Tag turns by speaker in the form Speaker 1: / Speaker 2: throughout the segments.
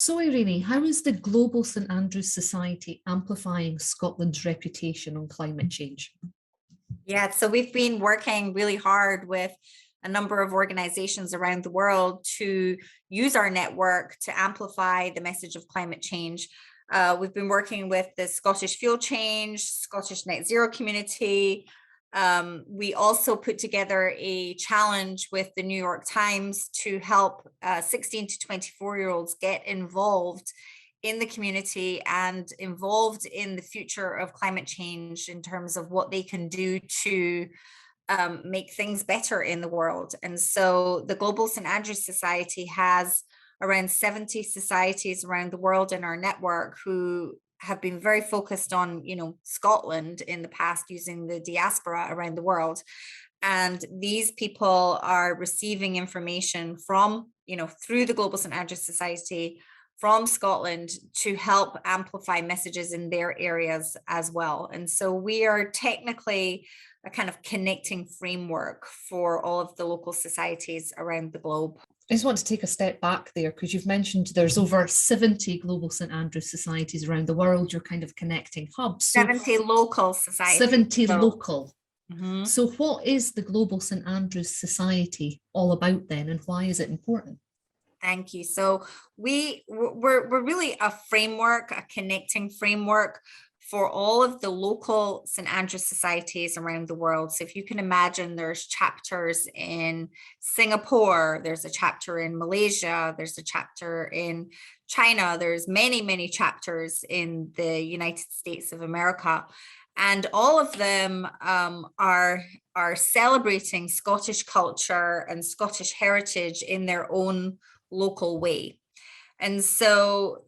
Speaker 1: So, Irene, how is the Global St Andrews Society amplifying Scotland's reputation on climate change?
Speaker 2: Yeah, so we've been working really hard with a number of organizations around the world to use our network to amplify the message of climate change. We've been working with the Scottish Fuel Change, Scottish Net Zero community. We also put together a challenge with the New York Times to help 16 to 24-year-olds get involved in the community and involved in the future of climate change in terms of what they can do to make things better in the world. And so the Global St Andrews Society has around 70 societies around the world in our network who have been very focused on, Scotland in the past, using the diaspora around the world. And these people are receiving information from, through the Global St Andrews Society from Scotland to help amplify messages in their areas as well. And so we are technically a kind of connecting framework for all of the local societies around the globe.
Speaker 1: I just want to take a step back there because you've mentioned there's over 70 Global St Andrews societies around the world. You're kind of connecting hubs.
Speaker 2: So 70 local societies.
Speaker 1: 70 local.
Speaker 2: Mm-hmm.
Speaker 1: So what is the Global St Andrews Society all about then, and why is it important?
Speaker 2: Thank you. So we're really a framework, a connecting framework for all of the local St Andrews societies around the world. So if you can imagine, there's chapters in Singapore, there's a chapter in Malaysia, there's a chapter in China, there's many chapters in the United States of America. And all of them are celebrating Scottish culture and Scottish heritage in their own local way. And so,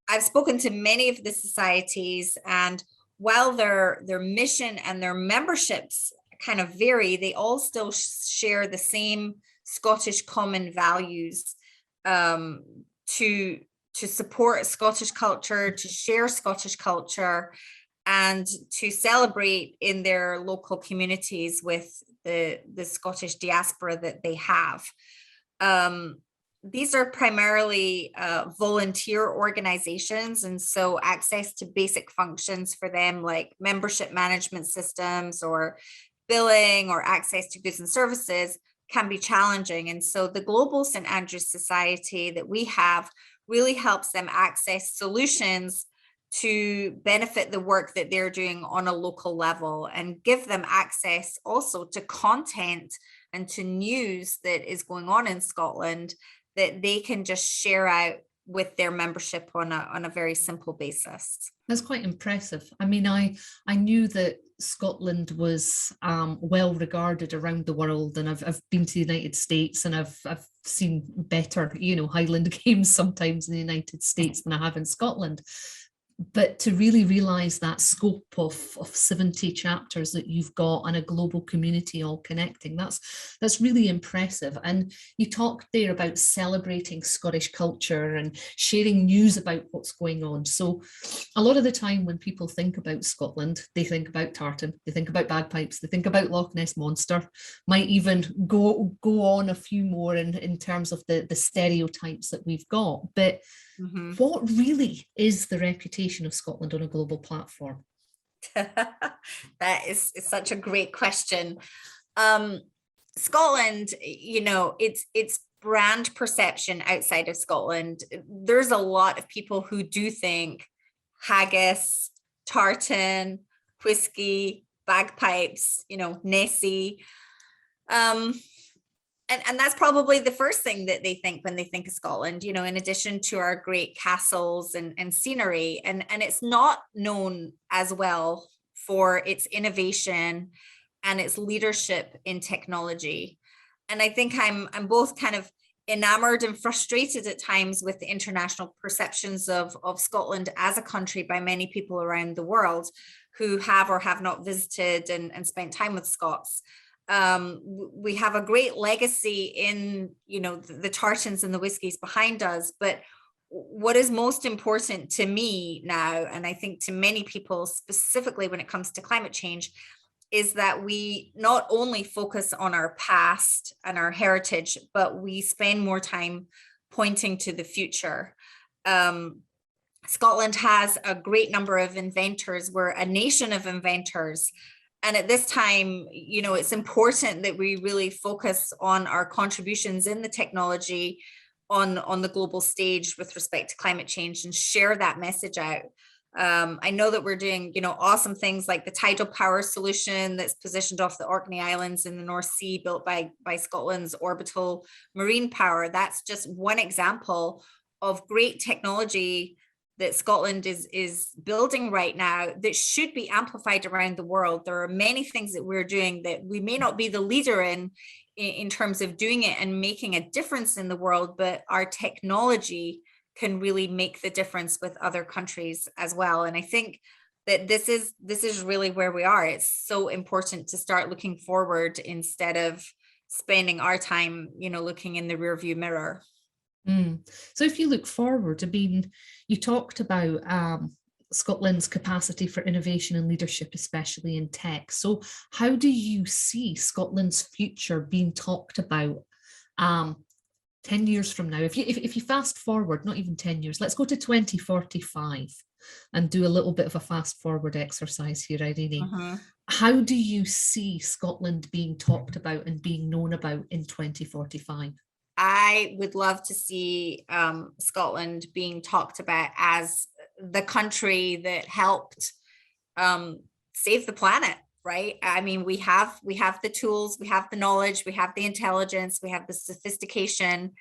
Speaker 2: I've spoken to many of the societies, and while their mission and their memberships kind of vary, they all still share the same Scottish common values to support Scottish culture, to share Scottish culture, and to celebrate in their local communities with the Scottish diaspora that they have. These are primarily volunteer organizations, and so access to basic functions for them, like membership management systems or billing or access to goods and services, can be challenging. And so the Global St Andrews Society that we have really helps them access solutions to benefit the work that they're doing on a local level, and give them access also to content and to news that is going on in Scotland that they can just share out with their membership on a very simple basis.
Speaker 1: That's quite impressive. I mean, I knew that Scotland was well regarded around the world, and I've been to the United States, and I've seen better, Highland games sometimes in the United States than I have in Scotland. But to really realize that scope of 70 chapters that you've got and a global community all connecting, that's really impressive. And you talked there about celebrating Scottish culture and sharing news about what's going on. So a lot of the time when people think about Scotland, they think about tartan, they think about bagpipes, they think about Loch Ness Monster, might even go on a few more in terms of the stereotypes that we've got. But what really is the reputation of Scotland on a global platform?
Speaker 2: That is such a great question. Scotland, its brand perception outside of Scotland, there's a lot of people who do think haggis, tartan, whiskey, bagpipes, Nessie. And that's probably the first thing that they think when they think of Scotland, in addition to our great castles and scenery. And it's not known as well for its innovation and its leadership in technology. And I think I'm both kind of enamored and frustrated at times with the international perceptions of Scotland as a country by many people around the world who have or have not visited and spent time with Scots. We have a great legacy in, the tartans and the whiskies behind us. But what is most important to me now, and I think to many people specifically when it comes to climate change, is that we not only focus on our past and our heritage, but we spend more time pointing to the future. Scotland has a great number of inventors. We're a nation of inventors. And at this time, it's important that we really focus on our contributions in the technology on the global stage with respect to climate change and share that message out. I know that we're doing, awesome things like the tidal power solution that's positioned off the Orkney Islands in the North Sea, built by Scotland's orbital marine power. That's just one example of great technology that Scotland is building right now that should be amplified around the world. There are many things that we're doing that we may not be the leader in terms of doing it and making a difference in the world, but our technology can really make the difference with other countries as well. And I think that this is really where we are. It's so important to start looking forward instead of spending our time, looking in the rearview mirror.
Speaker 1: So if you look forward, I mean, you talked about Scotland's capacity for innovation and leadership, especially in tech. So how do you see Scotland's future being talked about 10 years from now? If you fast forward, not even 10 years, let's go to 2045 and do a little bit of a fast forward exercise here, Irene. How do you see Scotland being talked about and being known about in 2045?
Speaker 2: I would love to see Scotland being talked about as the country that helped save the planet, right? I mean, we have the tools, we have the knowledge, we have the intelligence, we have the sophistication,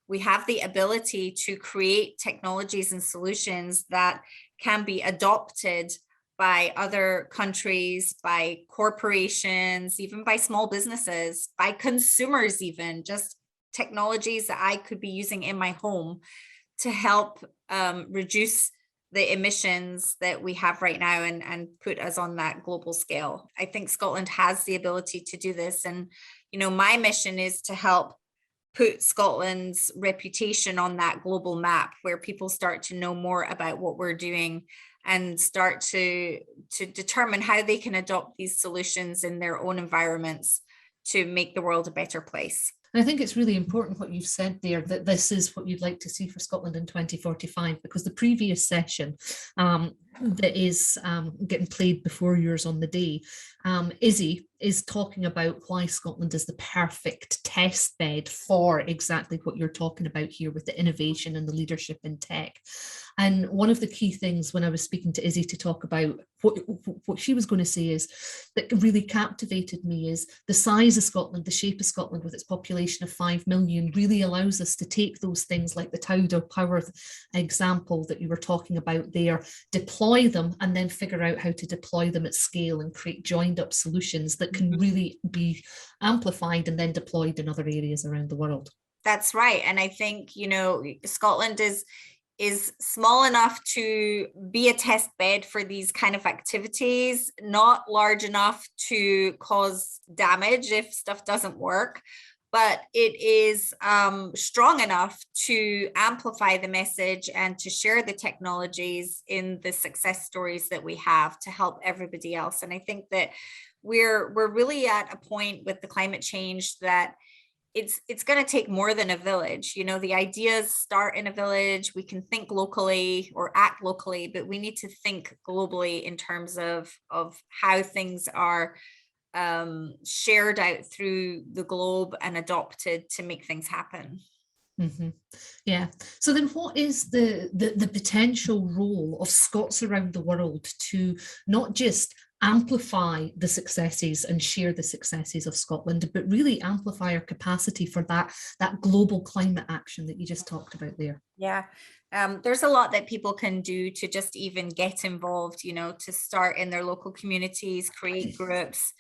Speaker 2: we have the ability to create technologies and solutions that can be adopted by other countries, by corporations, even by small businesses, by consumers, even just technologies that I could be using in my home to help reduce the emissions that we have right now and put us on that global scale. I think Scotland has the ability to do this. And, my mission is to help put Scotland's reputation on that global map where people start to know more about what we're doing and start to determine how they can adopt these solutions in their own environments to make the world a better place.
Speaker 1: And I think it's really important what you've said there, that this is what you'd like to see for Scotland in 2045, because the previous session that is getting played before yours on the day, Izzy is talking about why Scotland is the perfect test bed for exactly what you're talking about here with the innovation and the leadership in tech. And one of the key things when I was speaking to Izzy to talk about what she was going to say is that really captivated me is the size of Scotland, the shape of Scotland with its population of 5 million really allows us to take those things like the tidal power example that you were talking about there, deploy them and then figure out how to deploy them at scale and create joined up solutions that can really be amplified and then deployed in other areas around the world.
Speaker 2: That's right. And I think, Scotland is small enough to be a test bed for these kind of activities, not large enough to cause damage if stuff doesn't work, but it is strong enough to amplify the message and to share the technologies in the success stories that we have to help everybody else. And I think that we're really at a point with the climate change that it's going to take more than a village. The ideas start in a village. We can think locally or act locally, but we need to think globally in terms of how things are shared out through the globe and adopted to make things happen.
Speaker 1: Yeah. So then what is the potential role of Scots around the world to not just amplify the successes and share the successes of Scotland, but really amplify our capacity for that global climate action that you just talked about there?
Speaker 2: Yeah. There's a lot that people can do to just even get involved, to start in their local communities, create groups,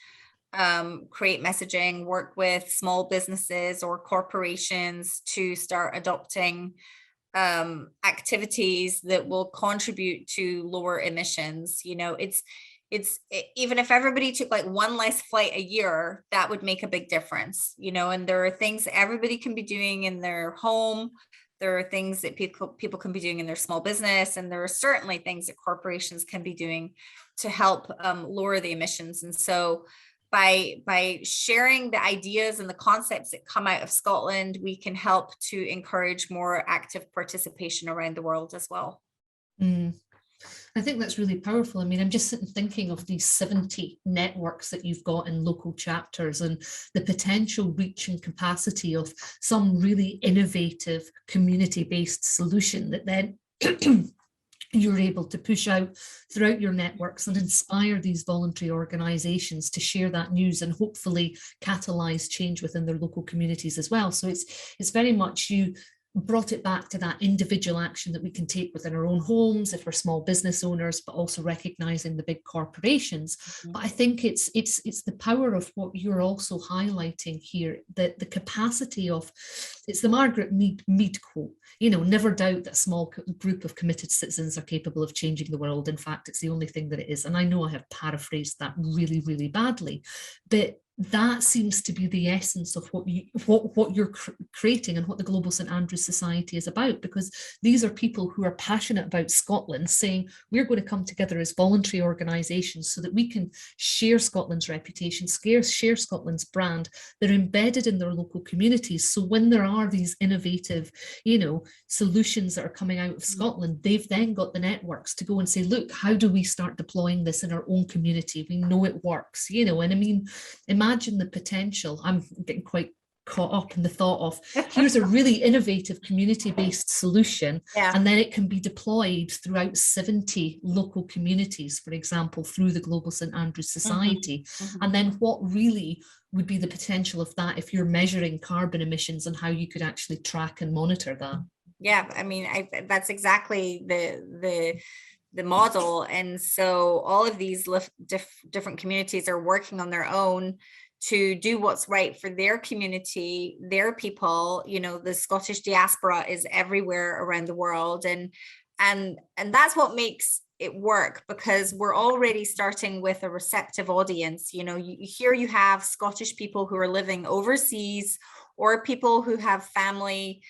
Speaker 2: create messaging, work with small businesses or corporations to start adopting activities that will contribute to lower emissions. It's even if everybody took like one less flight a year, that would make a big difference, and there are things everybody can be doing in their home. There are things that people can be doing in their small business, and there are certainly things that corporations can be doing to help lower the emissions. And so by sharing the ideas and the concepts that come out of Scotland, we can help to encourage more active participation around the world as well.
Speaker 1: Mm. I think that's really powerful. I mean, I'm just sitting thinking of these 70 networks that you've got in local chapters and the potential reach and capacity of some really innovative community-based solution that then you're able to push out throughout your networks and inspire these voluntary organizations to share that news and hopefully catalyze change within their local communities as well. So it's very much, you brought it back to that individual action that we can take within our own homes if we're small business owners, but also recognizing the big corporations. Mm-hmm. But I think it's the power of what you're also highlighting here, that the capacity of, it's the Margaret Mead quote, you know, never doubt that a small group of committed citizens are capable of changing the world. In fact, it's the only thing that it is. And I know I have paraphrased that really, really badly, but that seems to be the essence of what you're creating and what the Global St Andrews Society is about, because these are people who are passionate about Scotland, saying we're going to come together as voluntary organisations so that we can share Scotland's reputation, share Scotland's brand. They're embedded in their local communities, so when there are these innovative, you know, solutions that are coming out of Scotland, they've then got the networks to go and say, look, how do we start deploying this in our own community? We know it works, you know. And I mean, imagine the potential. I'm getting quite caught up in the thought of, here's a really innovative community-based solution, and then it can be deployed throughout 70 local communities, for example, through the Global St Andrews Society. And then what really would be the potential of that if you're measuring carbon emissions and how you could actually track and monitor that?
Speaker 2: Yeah, I mean, that's exactly the model. And so all of these different communities are working on their own to do what's right for their community, their people. You know, the Scottish diaspora is everywhere around the world, and that's what makes it work, because we're already starting with a receptive audience. You know, here you have Scottish people who are living overseas, or people who have family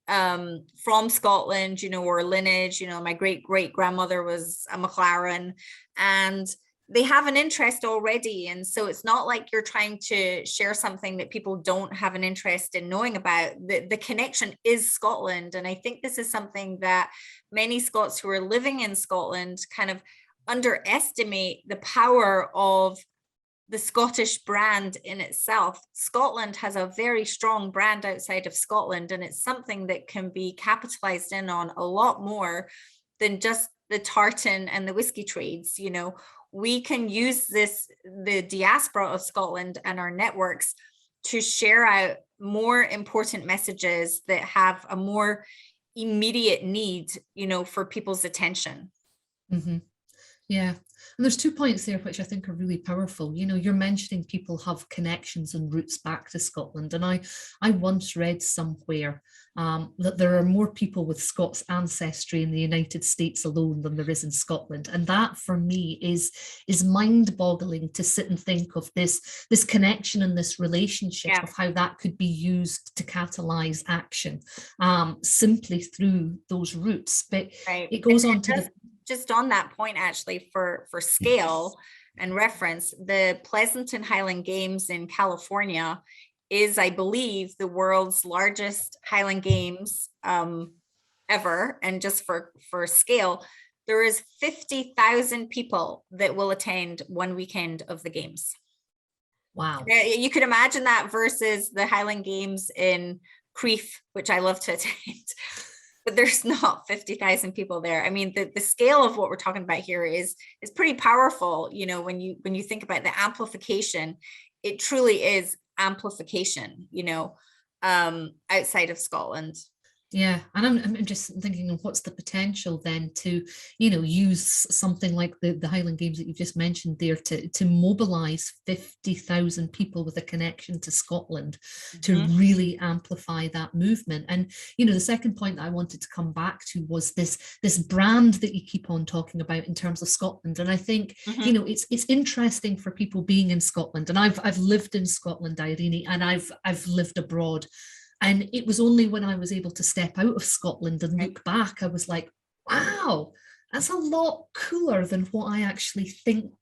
Speaker 2: from Scotland, you know, or lineage. You know, my great grandmother was a McLaren, and they have an interest already. And so it's not like you're trying to share something that people don't have an interest in knowing about. The connection is Scotland. And I think this is something that many Scots who are living in Scotland kind of underestimate, the power of the Scottish brand in itself. Scotland has a very strong brand outside of Scotland, and it's something that can be capitalized in on a lot more than just the tartan and the whiskey trades. You know, we can use the diaspora of Scotland and our networks to share out more important messages that have a more immediate need, you know, for people's attention.
Speaker 1: Mm-hmm. Yeah. And there's 2 points there which I think are really powerful. You know, you're mentioning people have connections and roots back to Scotland. And I once read somewhere that there are more people with Scots ancestry in the United States alone than there is in Scotland. And that for me is mind-boggling, to sit and think of this connection and this relationship of how that could be used to catalyze action simply through those roots. But it goes on to
Speaker 2: just on that point, actually, for scale and reference, the Pleasanton Highland Games in California is, I believe, the world's largest Highland Games ever. And just for scale, there is 50,000 people that will attend one weekend of the games.
Speaker 1: Wow.
Speaker 2: You could imagine that versus the Highland Games in Crieff, which I love to attend. But there's not 50,000 people there. I mean, the scale of what we're talking about here is pretty powerful. You know, when you think about the amplification, it truly is amplification, you know, outside of Scotland.
Speaker 1: Yeah, and I'm just thinking of what's the potential then to, you know, use something like the Highland Games that you've just mentioned there to mobilise 50,000 people with a connection to Scotland to really amplify that movement. And, you know, the second point that I wanted to come back to was this brand that you keep on talking about in terms of Scotland. And I think, you know, it's interesting for people being in Scotland, and I've lived in Scotland, Irene, and I've lived abroad. And it was only when I was able to step out of Scotland and look back, I was like, wow, That's a lot cooler than what I actually think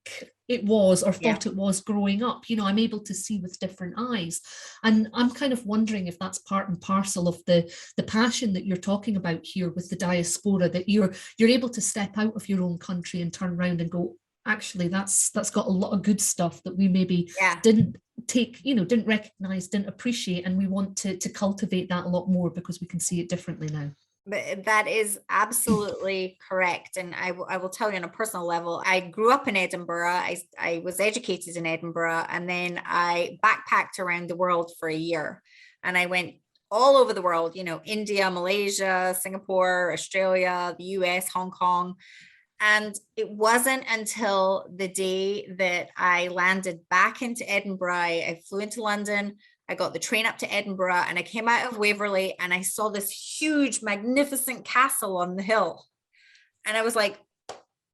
Speaker 1: it was or
Speaker 2: Yeah.
Speaker 1: thought it was growing up. You know, I'm able to see with different eyes. And I'm kind of wondering if that's part and parcel of the passion that you're talking about here with the diaspora, that you're able to step out of your own country and turn around and go, actually, that's got a lot of good stuff that we maybe
Speaker 2: Yeah.
Speaker 1: didn't take, you know, didn't recognize, didn't appreciate, and we want to cultivate that a lot more because we can see it differently now.
Speaker 2: But that is absolutely correct. And I will tell you on a personal level, I grew up in Edinburgh. I was educated in Edinburgh, and then I backpacked around the world for a year. And I went all over the world, you know, India, Malaysia, Singapore, Australia, the US, Hong Kong. And it wasn't until the day that I landed back into Edinburgh, I flew into London, I got the train up to Edinburgh, and I came out of Waverley and I saw this huge, magnificent castle on the hill. And I was like,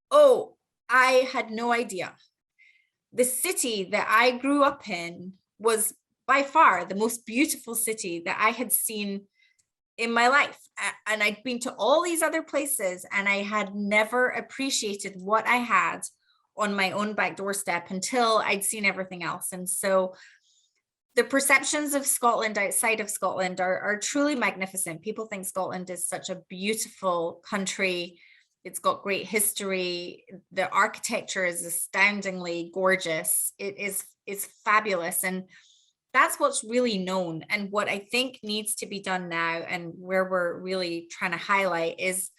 Speaker 2: oh, I had no idea. The city that I grew up in was by far the most beautiful city that I had seen in my life. And I'd been to all these other places and I had never appreciated what I had on my own back doorstep until I'd seen everything else. And so the perceptions of Scotland outside of Scotland are truly magnificent. People think Scotland is such a beautiful country. It's got great history. The architecture is astoundingly gorgeous. It's fabulous. And that's what's really known. And what I think needs to be done now, and where we're really trying to highlight, is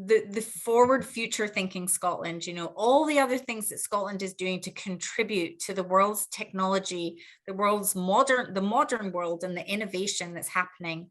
Speaker 2: the forward future thinking Scotland. You know, all the other things that Scotland is doing to contribute to the world's technology, the modern world, and the innovation that's happening.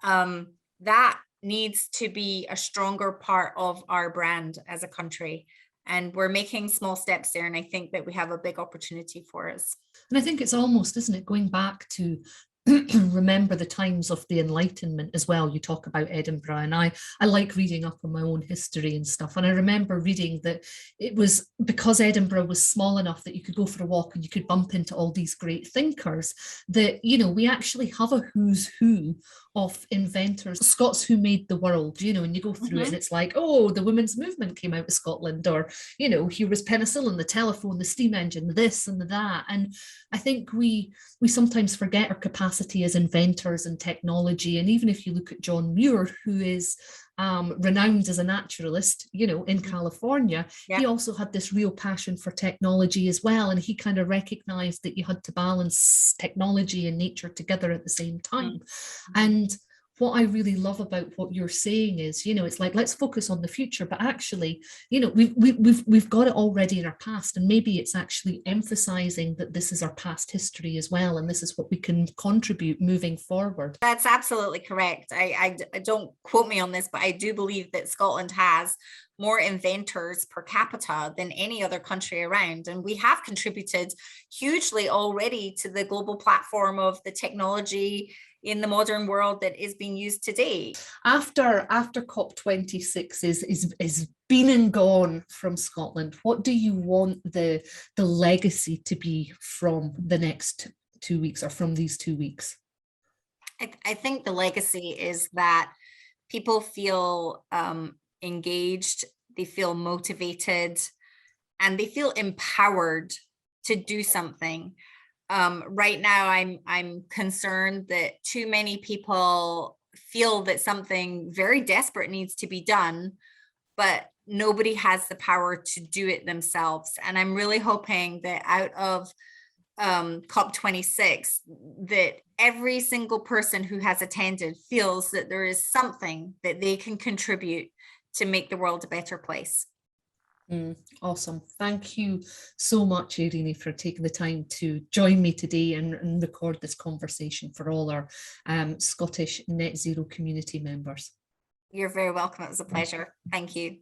Speaker 2: That needs to be a stronger part of our brand as a country. And we're making small steps there. And I think that we have a big opportunity for us.
Speaker 1: And I think it's almost, isn't it, going back to remember the times of the Enlightenment as well. You talk about Edinburgh, and I like reading up on my own history and stuff. And I remember reading that it was because Edinburgh was small enough that you could go for a walk and you could bump into all these great thinkers, that, you know, we actually have a who's who of inventors, Scots who made the world, you know, and you go through it and it's like, oh, the women's movement came out of Scotland, or, you know, here was penicillin, the telephone, the steam engine, this and that. And I think we sometimes forget our capacity as inventors and technology. And even if you look at John Muir, who is renowned as a naturalist, you know, in California, he also had this real passion for technology as well. And he kind of recognized that you had to balance technology and nature together at the same time. And what I really love about what you're saying is, you know, it's like, let's focus on the future, but actually, you know, we've got it already in our past, and maybe it's actually emphasizing that this is our past history as well, and this is what we can contribute moving forward.
Speaker 2: That's absolutely correct. I don't quote me on this, but I do believe that Scotland has more inventors per capita than any other country around. And we have contributed hugely already to the global platform of the technology in the modern world that is being used today.
Speaker 1: After COP26 is been and gone from Scotland, what do you want the legacy to be from the next 2 weeks, or from these 2 weeks?
Speaker 2: I think the legacy is that people feel engaged, they feel motivated, and they feel empowered to do something. Right now, I'm concerned that too many people feel that something very desperate needs to be done, but nobody has the power to do it themselves. And I'm really hoping that out of COP26, that every single person who has attended feels that there is something that they can contribute to make the world a better place.
Speaker 1: Awesome. Thank you so much, Irene, for taking the time to join me today and record this conversation for all our Scottish Net Zero community members.
Speaker 2: You're very welcome. It was a pleasure. Thank you.